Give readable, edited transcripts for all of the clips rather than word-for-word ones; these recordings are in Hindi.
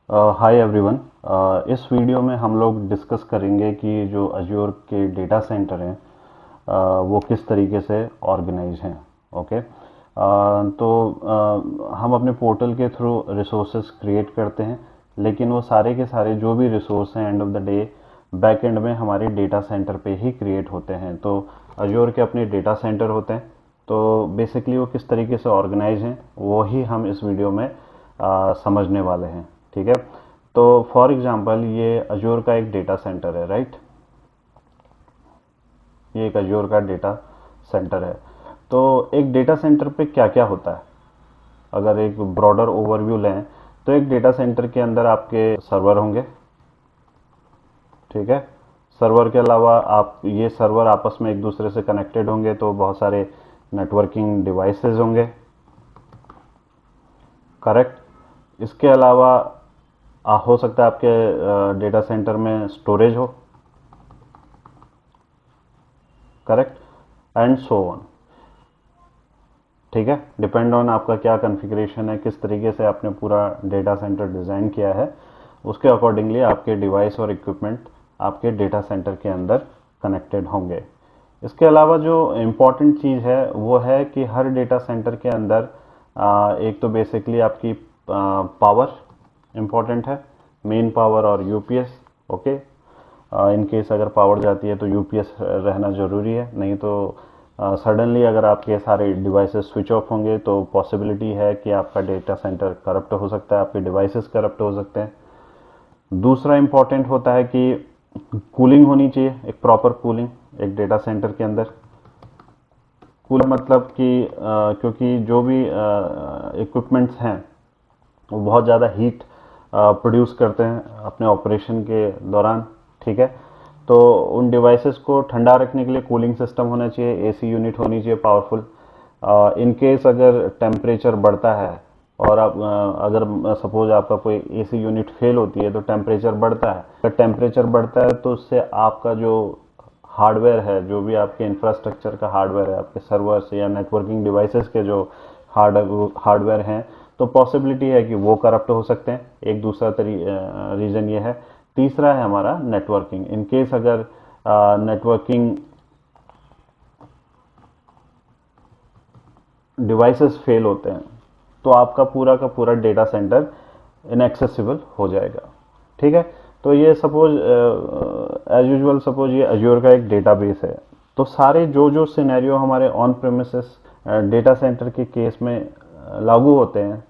Hi everyone. इस वीडियो में हम लोग डिस्कस करेंगे कि जो अज्योर के डेटा सेंटर हैं वो किस तरीके से ऑर्गेनाइज हैं। ओके। तो हम अपने पोर्टल के थ्रू रिसोर्सेज क्रिएट करते हैं, लेकिन वो सारे के सारे जो भी रिसोर्स हैं end of the day back and में हमारे डेटा सेंटर पे ही क्रिएट होते हैं। तो अज्योर के अपने डेटा सेंटर होते हैं। तो बेसिकली वो किस तरीके से ऑर्गेनाइज हैं वो ही हम इस वीडियो में समझने वाले हैं। ठीक है। तो फॉर एग्जांपल ये अज्योर का एक डेटा सेंटर है, राइट। ये एक अज्योर का डेटा सेंटर है। तो एक डेटा सेंटर पे क्या क्या होता है, अगर एक ब्रॉडर ओवरव्यू लें तो एक डेटा सेंटर के अंदर आपके सर्वर होंगे। ठीक है। सर्वर के अलावा आप ये सर्वर आपस में एक दूसरे से कनेक्टेड होंगे, तो बहुत सारे नेटवर्किंग डिवाइसेस होंगे। करेक्ट। इसके अलावा हो सकता है आपके डेटा सेंटर में स्टोरेज हो। करेक्ट। And so on. ठीक है। डिपेंड ऑन आपका क्या कॉन्फ़िगरेशन है, किस तरीके से आपने पूरा डेटा सेंटर डिज़ाइन किया है, उसके अकॉर्डिंगली आपके डिवाइस और इक्विपमेंट आपके डेटा सेंटर के अंदर कनेक्टेड होंगे। इसके अलावा जो इम्पॉर्टेंट चीज़ है वो है कि हर डेटा सेंटर के अंदर एक तो बेसिकली आपकी पावर इम्पॉर्टेंट है, मेन पावर और यूपीएस। ओके। इन केस अगर पावर जाती है तो यूपीएस रहना ज़रूरी है, नहीं तो सडनली अगर आपके सारे डिवाइसेस स्विच ऑफ होंगे तो पॉसिबिलिटी है कि आपका डेटा सेंटर करप्ट हो सकता है, आपके डिवाइसेस करप्ट हो सकते हैं। दूसरा इंपॉर्टेंट होता है कि कूलिंग होनी चाहिए, एक प्रॉपर कूलिंग एक डेटा सेंटर के अंदर। कूलर मतलब कि क्योंकि जो भी इक्विपमेंट्स हैं वो बहुत ज़्यादा हीट प्रोड्यूस करते हैं अपने ऑपरेशन के दौरान। ठीक है। तो उन डिवाइसेस को ठंडा रखने के लिए कूलिंग सिस्टम होना चाहिए, एसी यूनिट होनी चाहिए पावरफुल। इन केस अगर टेम्परेचर बढ़ता है और आप अगर सपोज आपका कोई एसी यूनिट फेल होती है तो टेम्परेचर बढ़ता है। अगर टेम्परेचर बढ़ता है तो उससे आपका जो हार्डवेयर है, जो भी आपके इंफ्रास्ट्रक्चर का हार्डवेयर है, आपके सर्वर्स या नेटवर्किंग डिवाइसेस के जो हार्डवेयर हैं, तो पॉसिबिलिटी है कि वो करप्ट हो सकते हैं। एक दूसरा रीज़न ये है। तीसरा है हमारा नेटवर्किंग। इन केस अगर नेटवर्किंग डिवाइसेस फेल होते हैं तो आपका पूरा का पूरा डेटा सेंटर इनएक्सेसिबल हो जाएगा। ठीक है। तो ये सपोज एज यूजुअल सपोज ये अज्योर का एक डेटाबेस है। तो सारे जो जो सिनेरियो हमारे ऑन प्रेमिसेस डेटा सेंटर के केस में लागू होते हैं,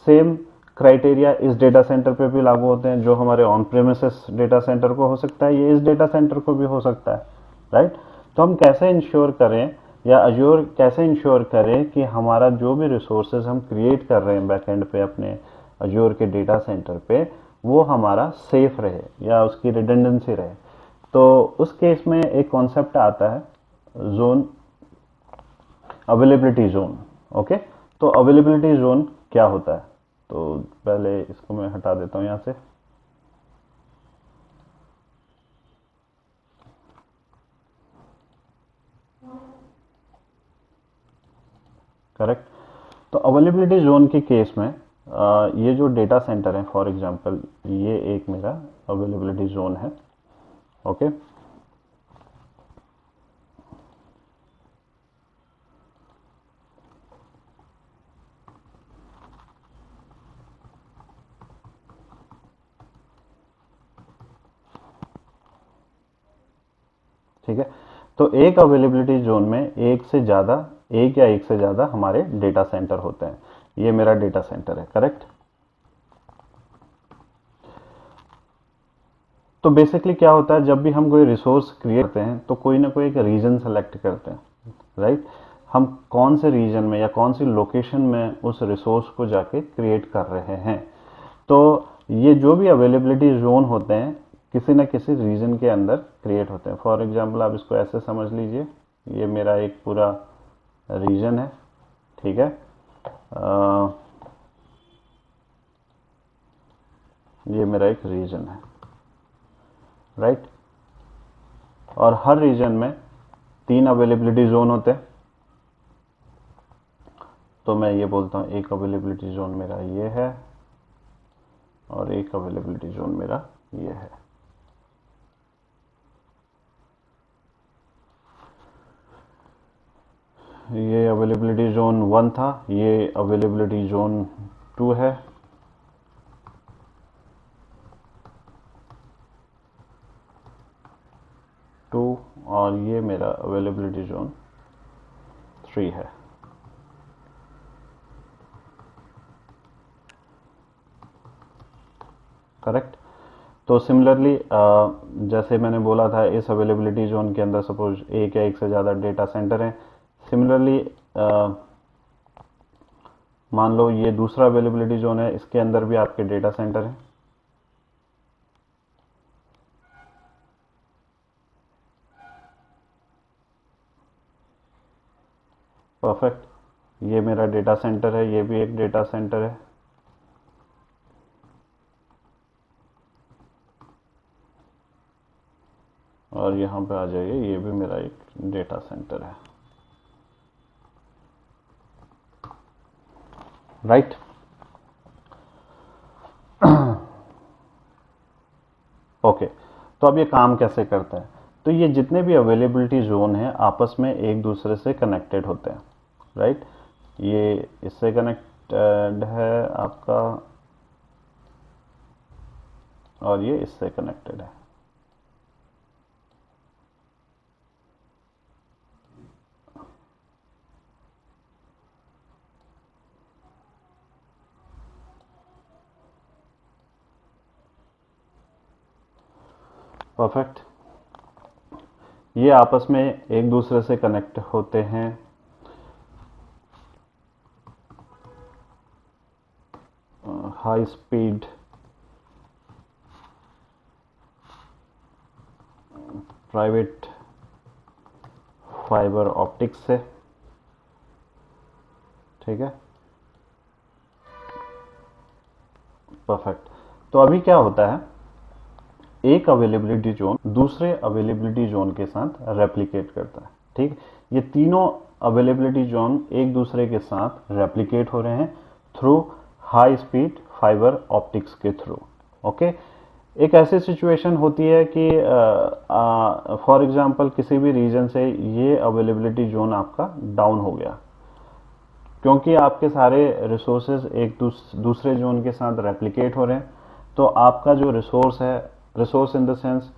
सेम क्राइटेरिया इस डेटा सेंटर पे भी लागू होते हैं। जो हमारे ऑन प्रेमिसेस डेटा सेंटर को हो सकता है, ये इस डेटा सेंटर को भी हो सकता है, राइट। तो हम कैसे इंश्योर करें या अज्योर कैसे इंश्योर करें कि हमारा जो भी रिसोर्सेज हम क्रिएट कर रहे हैं बैकएंड पे अपने अज्योर के डेटा सेंटर पे, वो हमारा सेफ रहे या उसकी रिडंडेंसी रहे। तो उस केस में एक कॉन्सेप्ट आता है जोन, अवेलेबिलिटी जोन। ओके। तो अवेलेबिलिटी जोन क्या होता है, तो पहले इसको मैं हटा देता हूं यहां से। करेक्ट। तो अवेलेबिलिटी जोन के केस में ये जो डेटा सेंटर है, फॉर एग्जांपल ये एक मेरा अवेलेबिलिटी जोन है। ओके। ठीक है। तो एक अवेलेबिलिटी जोन में एक या एक से ज़्यादा हमारे डेटा सेंटर होते हैं। ये मेरा डेटा सेंटर है, करेक्ट। तो बेसिकली क्या होता है, जब भी हम कोई रिसोर्स क्रिएट करते हैं तो कोई ना कोई एक रीजन सेलेक्ट करते हैं, राइट। हम कौन से रीजन में या कौन सी लोकेशन में उस रिसोर्स को जाके क्रिएट कर रहे हैं। तो ये जो भी अवेलेबिलिटी जोन होते हैं किसी न किसी रीजन के अंदर क्रिएट होते हैं। फॉर एग्जांपल आप इसको ऐसे समझ लीजिए, ये मेरा एक पूरा रीजन है। ठीक है। ये मेरा एक रीजन है, राइट। और हर रीजन में 3 अवेलेबिलिटी जोन होते हैं। तो मैं ये बोलता हूँ एक अवेलेबिलिटी जोन मेरा ये है और और एक अवेलेबिलिटी जोन मेरा ये है। ये अवेलेबिलिटी जोन 1 था, ये अवेलेबिलिटी जोन 2 है, और ये मेरा अवेलेबिलिटी जोन 3 है। करेक्ट। तो सिमिलरली जैसे मैंने बोला था, इस अवेलेबिलिटी जोन के अंदर सपोज एक या एक से ज़्यादा डेटा सेंटर हैं। सिमिलरली मान लो ये दूसरा अवेलेबिलिटी जोन है, इसके अंदर भी आपके डेटा सेंटर हैं। परफेक्ट। ये मेरा डेटा सेंटर है, ये भी एक डेटा सेंटर है। और यहाँ पे आ जाइए, ये भी मेरा एक डेटा सेंटर है। राइट। ओके, तो अब ये काम कैसे करता है? तो ये जितने भी अवेलेबिलिटी जोन हैं आपस में एक दूसरे से कनेक्टेड होते हैं। राइट। ये इससे कनेक्टेड है आपका, और ये इससे कनेक्टेड है। परफेक्ट। ये आपस में एक दूसरे से कनेक्ट होते हैं। High speed private fibre optics से। ठीक है। परफेक्ट। तो अभी क्या होता है, एक अवेलेबिलिटी जोन दूसरे अवेलेबिलिटी जोन के साथ रेप्लिकेट करता है। ठीक, ये तीनों अवेलेबिलिटी जोन एक दूसरे के साथ रेप्लिकेट हो रहे हैं through high speed fibre optics के थ्रू। ओके। एक ऐसी सिचुएशन होती है कि फॉर एग्जांपल किसी भी रीजन से ये अवेलेबिलिटी जोन आपका डाउन हो गया, क्योंकि आपके सारे रिसोर्सेज एक दूसरे जोन के साथ रेप्लिकेट हो रहे हैं। तो आपका जो रिसोर्स है, resource in the sense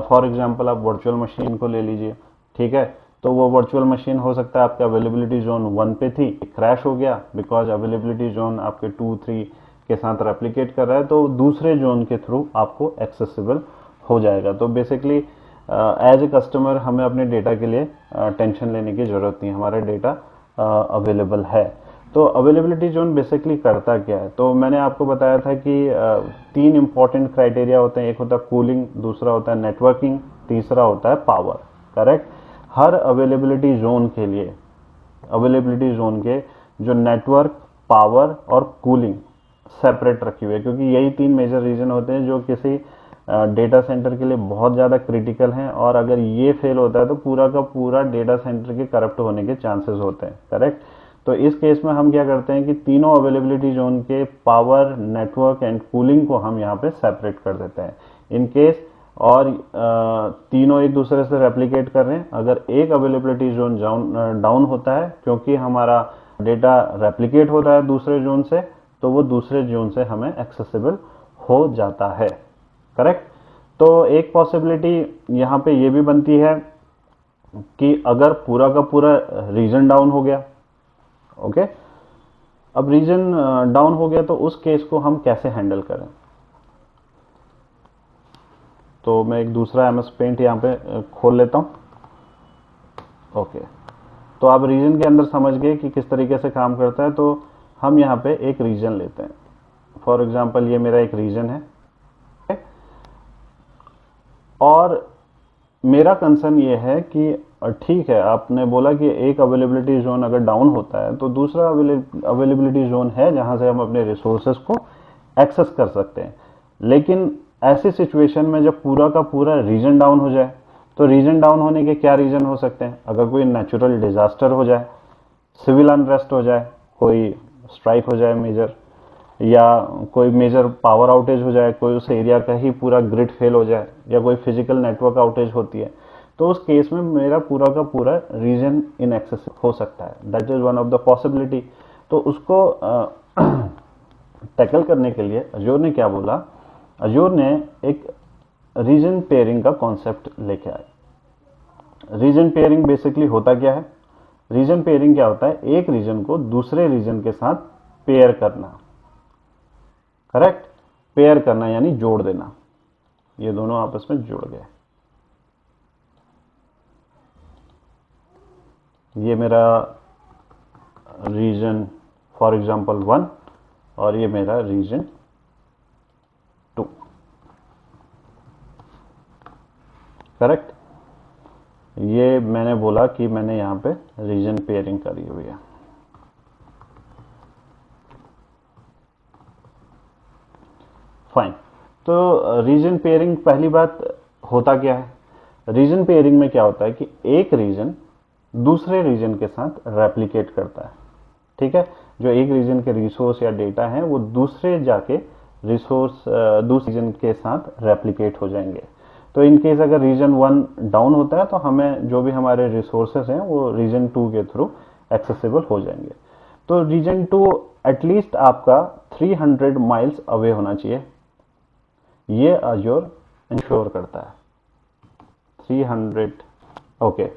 for example आप वर्चुअल मशीन को ले लीजिए। ठीक है। तो वो वर्चुअल मशीन हो सकता है आपके अवेलेबिलिटी जोन 1 पे थी, क्रैश हो गया बिकॉज अवेलेबिलिटी जोन आपके 2, 3 के साथ रेप्लिकेट कर रहा है, तो दूसरे जोन के थ्रू आपको एक्सेसिबल हो जाएगा। तो बेसिकली एज ए कस्टमर हमें अपने डेटा के लिए टेंशन लेने की ज़रूरत नहीं, हमारा डेटा अवेलेबल है। तो अवेलेबिलिटी जोन बेसिकली करता क्या है? तो मैंने आपको बताया था कि 3 इंपॉर्टेंट क्राइटेरिया होते हैं। एक होता है कूलिंग, दूसरा होता है नेटवर्किंग, तीसरा होता है पावर। करेक्ट। हर अवेलेबिलिटी जोन के लिए, अवेलेबिलिटी जोन के जो नेटवर्क, पावर और कूलिंग सेपरेट रखी हुई है, क्योंकि यही 3 मेजर रीजन होते हैं जो किसी डेटा सेंटर के लिए बहुत ज़्यादा क्रिटिकल हैं, और अगर ये फेल होता है तो पूरा का पूरा डेटा सेंटर के करप्ट होने के चांसेस होते हैं। करेक्ट। तो इस केस में हम क्या करते हैं कि तीनों अवेलेबिलिटी जोन के पावर, नेटवर्क एंड कूलिंग को हम यहाँ पे सेपरेट कर देते हैं। इन केस और तीनों एक दूसरे से रेप्लिकेट कर रहे हैं, अगर एक अवेलेबिलिटी जोन डाउन होता है क्योंकि हमारा डेटा रेप्लिकेट हो रहा है दूसरे जोन से, तो वो दूसरे जोन से हमें एक्सेसिबल हो जाता है। करेक्ट। तो एक पॉसिबिलिटी यहाँ पे ये भी बनती है कि अगर पूरा का पूरा रीजन डाउन हो गया, ओके, अब रीजन डाउन हो गया तो उस केस को हम कैसे हैंडल करें? तो मैं एक दूसरा MS पेंट यहाँ पे खोल लेता हूँ। ओके, तो आप रीजन के अंदर समझ गए कि किस तरीके से काम करता है। तो हम यहाँ पे एक रीजन लेते हैं। फॉर एग्जांपल ये मेरा एक रीजन है, और मेरा कंसर्न ये है कि ठीक है, आपने बोला कि एक अवेलेबिलिटी जोन अगर डाउन होता है तो दूसरा अवेलेबिलिटी जोन है जहां से हम अपने रिसोर्सेज को एक्सेस कर सकते हैं। लेकिन ऐसी सिचुएशन में जब पूरा का पूरा रीजन डाउन हो जाए, तो रीजन डाउन होने के क्या रीजन हो सकते हैं? अगर कोई नेचुरल डिजास्टर हो जाए, सिविल अनरेस्ट हो जाए, कोई स्ट्राइक हो जाए मेजर, या कोई मेजर पावर आउटेज हो जाए, कोई उस एरिया का ही पूरा ग्रिड फेल हो जाए, या कोई फिजिकल नेटवर्क आउटेज होती है, तो उस केस में मेरा पूरा का पूरा रीजन इनएक्सेसिबल हो सकता है। That is one of the possibility. तो उसको टैकल करने के लिए अजूर ने क्या बोला, अजूर ने एक रीजन पेयरिंग का कॉन्सेप्ट लेके आए। रीजन पेयरिंग बेसिकली होता क्या है? रीजन पेयरिंग क्या होता है? एक रीजन को दूसरे रीजन के साथ पेयर करना। करेक्ट? पेयर करना यानी जोड़ देना, ये दोनों आपस में जुड़ गए। ये मेरा रीजन फॉर एग्जांपल 1 और ये मेरा रीजन 2। करेक्ट? ये मैंने बोला कि मैंने यहां पे रीजन पेयरिंग करी हुई है। फाइन। तो रीजन पेयरिंग, पहली बात होता क्या है? रीजन पेयरिंग में क्या होता है कि एक रीजन दूसरे रीजन के साथ रेप्लिकेट करता है। ठीक है? जो एक रीजन के रिसोर्स या डेटा हैं वो दूसरे जाके रिसोर्स दूसरे रीजन के साथ रेप्लिकेट हो जाएंगे। तो इन केस अगर रीजन 1 डाउन होता है तो हमें जो भी हमारे रिसोर्सेज हैं वो रीजन 2 के थ्रू एक्सेसिबल हो जाएंगे। तो रीजन 2 एटलीस्ट आपका 300 माइल्स अवे होना चाहिए, ये अजूर इंश्योर करता है। 300, ओके।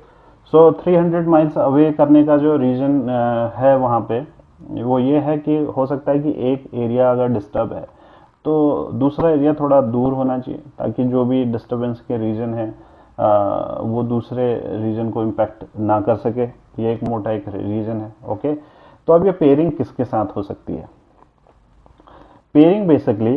सो 300 माइल्स अवे करने का जो रीजन है वहाँ पे, वो ये है कि हो सकता है कि एक एरिया अगर डिस्टर्ब है तो दूसरा एरिया थोड़ा दूर होना चाहिए, ताकि जो भी डिस्टर्बेंस के रीजन है वो दूसरे रीजन को इम्पैक्ट ना कर सके। ये एक मोटा एक रीजन है। ओके, तो अब ये पेयरिंग किसके साथ हो सकती है? पेयरिंग बेसिकली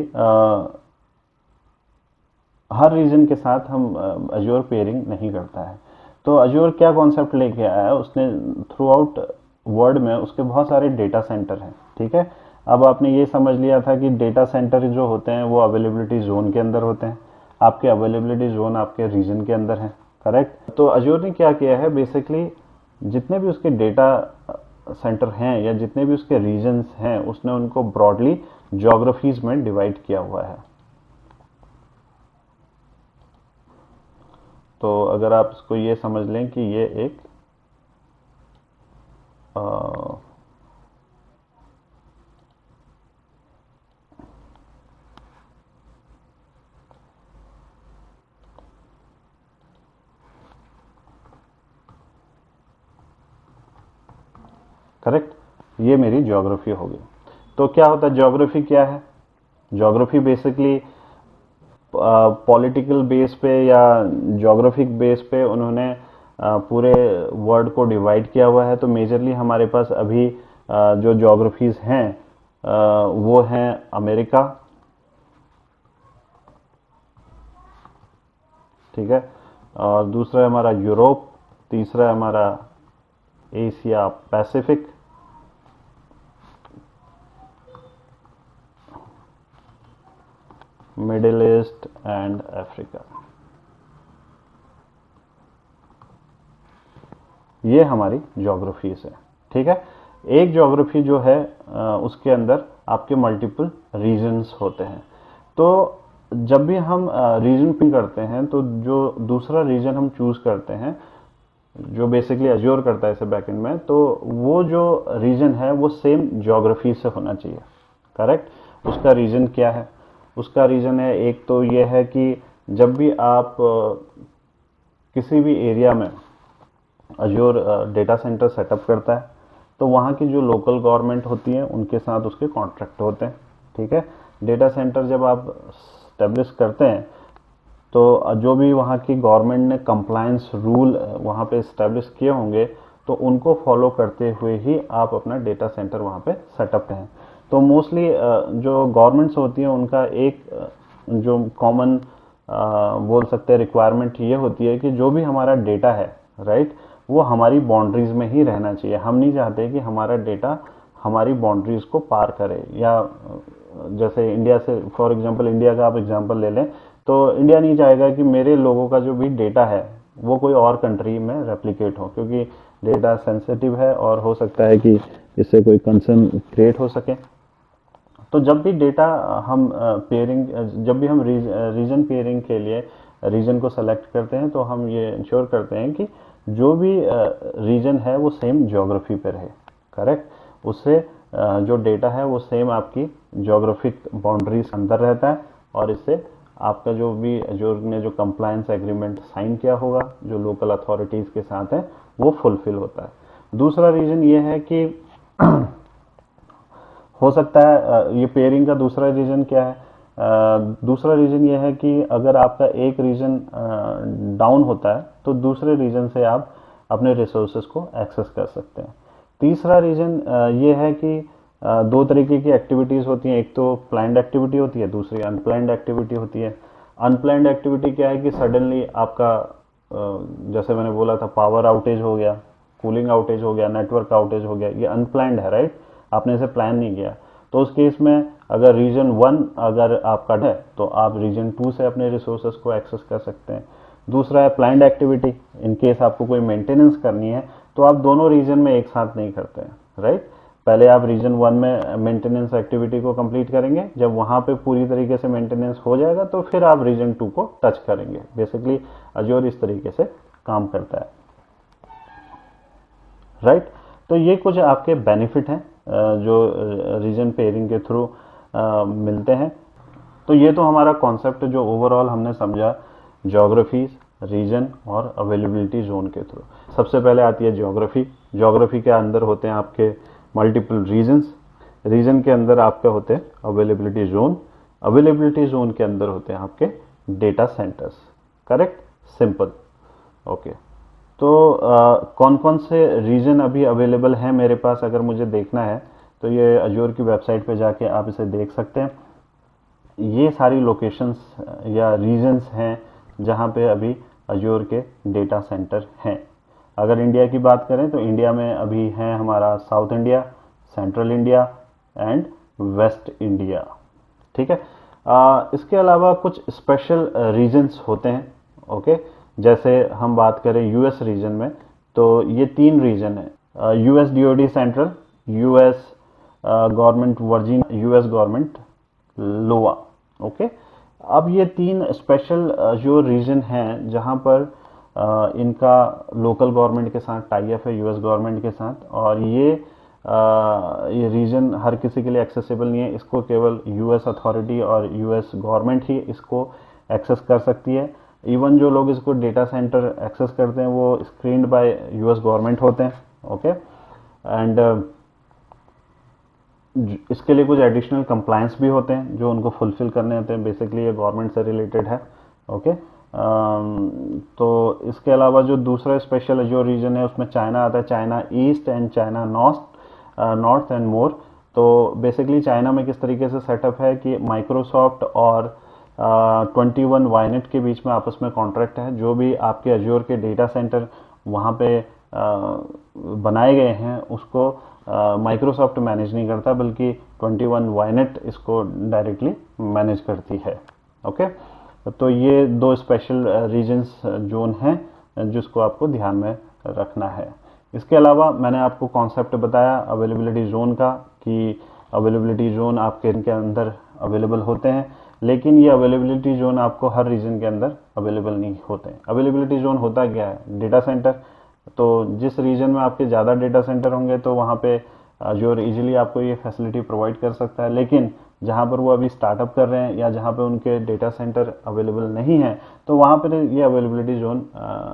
हर रीजन के साथ हम अजूर पेयरिंग नहीं करता है। तो अजूर क्या कॉन्सेप्ट लेके आया है, उसने थ्रू आउट वर्ल्ड में उसके बहुत सारे डेटा सेंटर हैं। ठीक है? अब आपने ये समझ लिया था कि डेटा सेंटर जो होते हैं वो अवेलेबिलिटी जोन के अंदर होते हैं। आपके अवेलेबिलिटी जोन आपके रीजन के अंदर है। करेक्ट? तो अजूर ने क्या किया है, बेसिकली जितने भी उसके डेटा सेंटर हैं या जितने भी उसके रीजन्स हैं, उसने उनको ब्रॉडली ज्योग्राफीज में डिवाइड किया हुआ है। तो अगर आप इसको ये समझ लें कि ये एक करेक्ट, ये मेरी ज्योग्राफी होगी। तो क्या होता है ज्योग्राफी? क्या है ज्योग्राफी? बेसिकली पॉलिटिकल बेस पे या ज्योग्राफिक बेस पे उन्होंने पूरे वर्ल्ड को डिवाइड किया हुआ है। तो मेजरली हमारे पास अभी जो ज्योग्राफीज हैं वो हैं अमेरिका, ठीक है, और दूसरा है हमारा यूरोप, तीसरा है हमारा Asia Pacific, middle east and Africa. ये हमारी ज्योग्राफीज है। ठीक है? एक ज्योग्राफी जो है उसके अंदर आपके मल्टीपल रीजन्स होते हैं। तो जब भी हम रीजन पिक करते हैं तो जो दूसरा रीजन हम चूज करते हैं, जो बेसिकली अज्योर करता है इसे बैकएंड में, तो वो जो रीजन है वो सेम ज्योग्राफी से होना चाहिए। करेक्ट? उसका रीजन क्या है? उसका रीजन है, एक तो ये है कि जब भी आप किसी भी एरिया में अज्योर डेटा सेंटर सेटअप करता है तो वहाँ की जो लोकल गवर्नमेंट होती है उनके साथ उसके कॉन्ट्रैक्ट होते हैं। ठीक है? डेटा सेंटर जब आप स्टेब्लिश करते हैं तो जो भी वहाँ की गवर्नमेंट ने कंप्लायंस रूल वहाँ पे इस्टेब्लिश किए होंगे तो उनको फॉलो करते हुए ही आप अपना डेटा सेंटर वहाँ पे सेटअप करें। तो मोस्टली जो गवर्नमेंट्स होती हैं उनका एक जो कॉमन बोल सकते हैं रिक्वायरमेंट ये होती है कि जो भी हमारा डेटा है, राइट, वो हमारी बाउंड्रीज में ही रहना चाहिए। हम नहीं चाहते कि हमारा डेटा हमारी बाउंड्रीज को पार करे। या जैसे इंडिया से फॉर एग्जांपल, इंडिया का आप एग्जांपल ले लें तो इंडिया नहीं चाहेगा कि मेरे लोगों का जो भी डेटा है वो कोई और कंट्री में रेप्लिकेट हो, क्योंकि डेटा सेंसिटिव है और हो सकता है कि इससे कोई कंसर्न क्रिएट हो सके। तो जब भी डेटा हम पेयरिंग जब भी हम रीजन पेयरिंग के लिए रीजन को सेलेक्ट करते हैं तो हम ये इंश्योर करते हैं कि जो भी रीजन है वो सेम ज्योग्राफी पे रहे, करेक्ट। उससे जो डेटा है वो सेम आपकी ज्योग्राफिक बाउंड्रीज अंदर रहता है, और इससे आपका जो भी एज्योर ने जो कंप्लायंस एग्रीमेंट साइन किया होगा जो लोकल अथॉरिटीज़ के साथ है वो फुलफिल होता है। दूसरा रीज़न ये है कि हो सकता है ये पेयरिंग का दूसरा रीज़न क्या है, दूसरा रीज़न ये है कि अगर आपका एक रीजन डाउन होता है तो दूसरे रीजन से आप अपने रिसोर्सेज को एक्सेस कर सकते हैं। तीसरा रीज़न ये है कि दो तरीके की एक्टिविटीज़ होती हैं, एक तो प्लान्ड एक्टिविटी होती है, दूसरी अनप्लान्ड एक्टिविटी होती है। अनप्लान्ड एक्टिविटी क्या है कि सडनली आपका जैसे मैंने बोला था पावर आउटेज हो गया, कूलिंग आउटेज हो गया, नेटवर्क आउटेज हो गया, ये अनप्लान्ड है, राइट। आपने इसे प्लान नहीं किया। तो उस केस में अगर रीजन 1 अगर आपका है तो आप रीजन 2 से अपने रिसोर्सेज को एक्सेस कर सकते हैं। दूसरा है प्लान्ड एक्टिविटी, इन केस आपको कोई मेंटेनेंस करनी है तो आप दोनों रीजन में एक साथ नहीं करते हैं, राइट। पहले आप रीजन 1 में मेंटेनेंस एक्टिविटी को कंप्लीट करेंगे, जब वहां पे पूरी तरीके से मेंटेनेंस हो जाएगा तो फिर आप रीजन 2 को टच करेंगे। बेसिकली अज्योर इस तरीके से काम करता है, राइट। तो ये कुछ आपके बेनिफिट हैं जो रीजन पेयरिंग के थ्रू मिलते हैं। तो ये तो हमारा कॉन्सेप्ट जो ओवरऑल हमने समझा ज्योग्राफीज, रीजन और अवेलेबिलिटी जोन के थ्रू। सबसे पहले आती है ज्योग्राफी। ज्योग्राफी के अंदर होते हैं आपके मल्टीपल रीजन्स, रीजन के अंदर आपके होते हैं अवेलेबिलिटी जोन, अवेलेबिलिटी जोन के अंदर होते हैं आपके data centres, correct, simple, okay. तो कौन कौन से रीजन अभी अवेलेबल हैं मेरे पास अगर मुझे देखना है तो ये अज्योर की वेबसाइट पे जाके आप इसे देख सकते हैं। ये सारी लोकेशंस या रीजन्स हैं जहाँ पे अभी अज्योर के डेटा सेंटर हैं। अगर इंडिया की बात करें तो इंडिया में अभी है हमारा south India, central India and waste India, ठीक है। इसके अलावा कुछ स्पेशल रीजन्स होते हैं, ओके। जैसे हम बात करें यूएस रीजन में तो ये 3 रीजन है, US DoD central, US government virgin, US government लोआ, ओके। अब ये 3 स्पेशल जो रीजन हैं जहाँ पर इनका लोकल गवर्नमेंट के साथ टाई अप है, यूएस गवर्नमेंट के साथ, और ये रीजन हर किसी के लिए एक्सेसिबल नहीं है, इसको केवल यूएस अथॉरिटी और यूएस गवर्नमेंट ही इसको एक्सेस कर सकती है। इवन जो लोग इसको डेटा सेंटर एक्सेस करते हैं वो स्क्रीन्ड बाय यूएस गवर्नमेंट होते हैं, ओके। एंड इसके लिए कुछ एडिशनल कंप्लायंस भी होते हैं जो उनको फुलफिल करने होते हैं। बेसिकली ये गवर्नमेंट से रिलेटेड है, ओके। तो इसके अलावा जो दूसरा स्पेशल जो रीजन है उसमें चाइना आता है, China east and China north and more. तो बेसिकली चाइना में किस तरीके से सेटअप है कि माइक्रोसॉफ्ट और 21 वाइनेट के बीच में आपस में कॉन्ट्रैक्ट है। जो भी आपके अज्योर के डेटा सेंटर वहाँ पे बनाए गए हैं उसको माइक्रोसॉफ्ट मैनेज नहीं करता बल्कि 21 वाइनेट इसको डायरेक्टली मैनेज करती है, ओके। तो ये 2 स्पेशल रीजन्स जोन हैं जिसको आपको ध्यान में रखना है। इसके अलावा मैंने आपको कॉन्सेप्ट बताया अवेलेबिलिटी जोन का कि अवेलेबिलिटी जोन आपके इनके अंदर अवेलेबल होते हैं, लेकिन ये अवेलेबिलिटी जोन आपको हर रीजन के अंदर अवेलेबल नहीं होते हैं। अवेलेबिलिटी जोन होता क्या है, डेटा सेंटर। तो जिस रीजन में आपके ज़्यादा डेटा सेंटर होंगे तो वहाँ पे अज्योर इजीली आपको ये फैसिलिटी प्रोवाइड कर सकता है, लेकिन जहाँ पर वो अभी स्टार्टअप कर रहे हैं या जहाँ पे उनके डेटा सेंटर अवेलेबल नहीं है तो वहाँ पर ये अवेलेबिलिटी जोन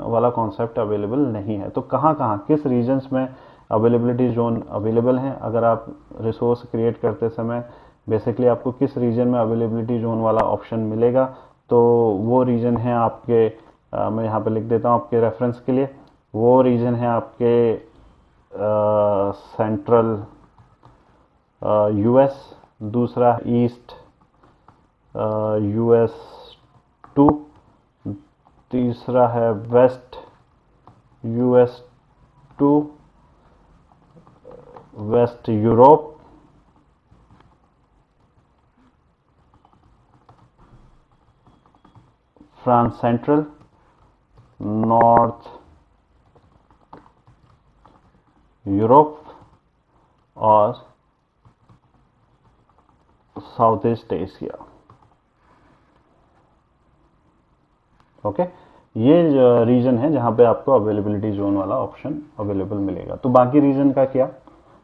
वाला कॉन्सेप्ट अवेलेबल नहीं है। तो कहाँ कहाँ किस रीजन्स में अवेलेबिलिटी जोन अवेलेबल हैं, अगर आप रिसोर्स क्रिएट करते समय बेसिकली आपको किस रीजन में अवेलेबिलिटी जोन वाला ऑप्शन मिलेगा, तो वो रीजन है आपके मैं यहाँ पे लिख देता हूँ आपके रेफरेंस के लिए। वो रीजन है आपके सेंट्रल यूएस, दूसरा ईस्ट यूएस 2, तीसरा है west US 2, west Europe, France central, north Europe और साउथ ईस्ट एशिया। ओके, ये रीजन है जहां पे आपको अवेलेबिलिटी जोन वाला ऑप्शन अवेलेबल मिलेगा। तो बाकी रीजन का क्या,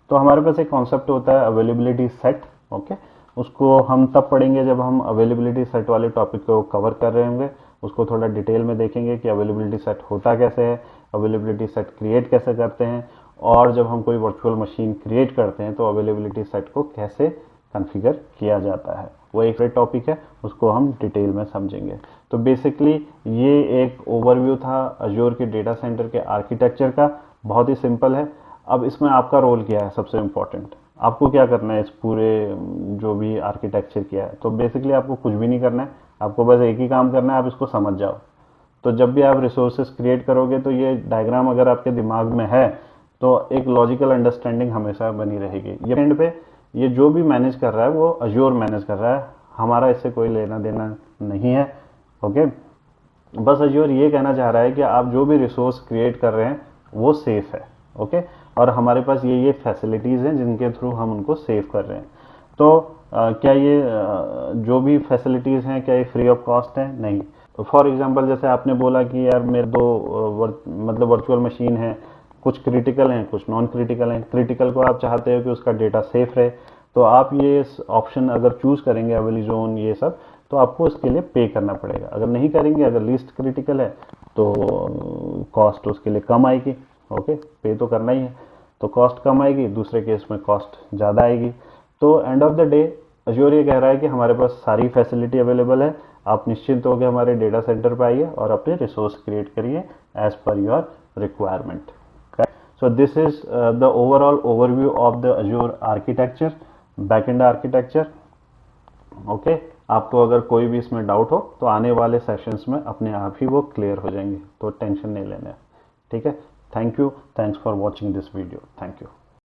तो हमारे पास एक कॉन्सेप्ट होता है अवेलेबिलिटी सेट। ओके, उसको हम तब पढ़ेंगे जब हम अवेलेबिलिटी सेट वाले टॉपिक को कवर कर रहे होंगे, उसको थोड़ा डिटेल में देखेंगे कि अवेलेबिलिटी सेट होता कैसे है, अवेलेबिलिटी सेट क्रिएट कैसे करते हैं, और जब हम कोई वर्चुअल मशीन क्रिएट करते हैं तो अवेलेबिलिटी सेट को कैसे कॉन्फ़िगर किया जाता है। वो एक टॉपिक है, उसको हम डिटेल में समझेंगे। तो बेसिकली ये एक ओवरव्यू था अज्योर के डेटा सेंटर के आर्किटेक्चर का, बहुत ही सिंपल है। अब इसमें आपका रोल क्या है, सबसे इम्पोर्टेंट आपको क्या करना है इस पूरे जो भी आर्किटेक्चर किया है। तो बेसिकली आपको कुछ भी नहीं करना है, आपको बस एक ही काम करना है, आप इसको समझ जाओ। तो जब भी आप रिसोर्सेज क्रिएट करोगे तो ये डायग्राम अगर आपके दिमाग में है तो एक लॉजिकल अंडरस्टैंडिंग हमेशा बनी रहेगी। ये एंड पे ये जो भी मैनेज कर रहा है वो अज्योर मैनेज कर रहा है, हमारा इससे कोई लेना देना नहीं है। ओके, बस अज्योर ये कहना चाह रहा है कि आप जो भी रिसोर्स क्रिएट कर रहे हैं वो सेफ है। ओके, और हमारे पास ये फैसिलिटीज़ हैं जिनके थ्रू हम उनको सेव कर रहे हैं। तो क्या ये जो भी फैसिलिटीज़ हैं क्या ये फ्री ऑफ कॉस्ट है? नहीं। तो फॉर एग्जांपल जैसे आपने बोला कि यार मेरे दो मतलब वर्चुअल मशीन है, कुछ क्रिटिकल हैं कुछ नॉन क्रिटिकल हैं। क्रिटिकल को आप चाहते हो कि उसका डेटा सेफ रहे, तो आप ये ऑप्शन अगर चूज़ करेंगे अवेली जोन ये सब, तो आपको इसके लिए पे करना पड़ेगा। अगर नहीं करेंगे, अगर लीस्ट क्रिटिकल है तो कॉस्ट उसके लिए कम आएगी। ओके, पे तो करना ही है, तो कॉस्ट कम आएगी, दूसरे केस में कॉस्ट ज़्यादा आएगी। तो end of the day Azure ये कह रहा है कि हमारे पास सारी फैसिलिटी अवेलेबल है, आप निश्चिंत होकर हमारे डेटा सेंटर पर आइए और अपने रिसोर्स क्रिएट करिए as per your requirement. So this is the overall overview of the Azure architecture, backend architecture. Okay, आपको अगर कोई भी इसमें डाउट हो तो आने वाले सेशंस में अपने आप ही वो क्लियर हो जाएंगे, तो टेंशन नहीं लेना है। ठीक है, thank you, thanks for watching this video, thank you.